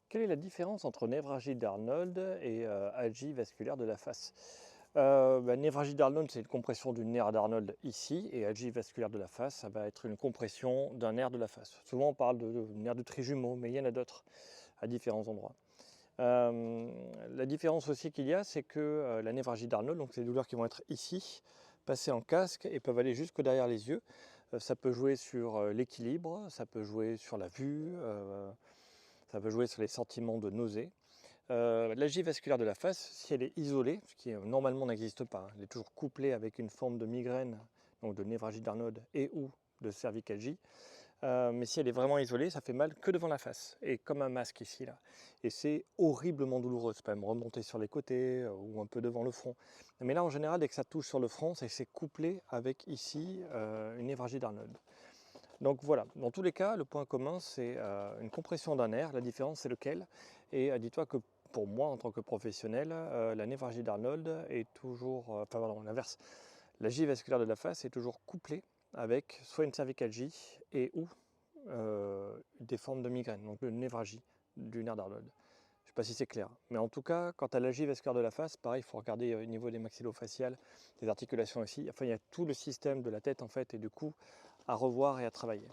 Quelle est la différence entre névralgie d'Arnold et algie vasculaire de la face? Névralgie d'Arnold, c'est une compression du nerf d'Arnold ici, et algie vasculaire de la face, ça va être une compression d'un nerf de la face. Souvent on parle de nerf de trijumeau, mais il y en a d'autres à différents endroits. La différence aussi qu'il y a, c'est que la névralgie d'Arnold, donc c'est des douleurs qui vont être ici, passer en casque et peuvent aller jusque derrière les yeux. Ça peut jouer sur l'équilibre, ça peut jouer sur la vue, ça peut jouer sur les sentiments de nausée. L'algie vasculaire de la face, si elle est isolée, ce qui normalement n'existe pas, hein, elle est toujours couplée avec une forme de migraine, donc de névralgie d'Arnold et ou de cervicalgie. Mais si elle est vraiment isolée, ça fait mal que devant la face, et comme un masque ici, là. Et c'est horriblement douloureux, ça peut même remonter sur les côtés ou un peu devant le front. Mais là, en général, dès que ça touche sur le front, c'est que c'est couplé avec ici une névralgie d'Arnold. Donc voilà, dans tous les cas, le point commun, c'est une compression d'un nerf. La différence, c'est lequel. Et dis-toi que pour moi, en tant que professionnel, la névralgie d'Arnold est toujours, enfin pardon, l'inverse, la gie vasculaire de la face est toujours couplée avec soit une cervicalgie et ou des formes de migraine, donc une névralgie du nerf d'Arnold. Je ne sais pas si c'est clair, mais en tout cas, quant à la gie vasculaire de la face, pareil, il faut regarder au niveau des maxillofaciales, des articulations aussi. Enfin, il y a tout le système de la tête en fait et du cou à revoir et à travailler.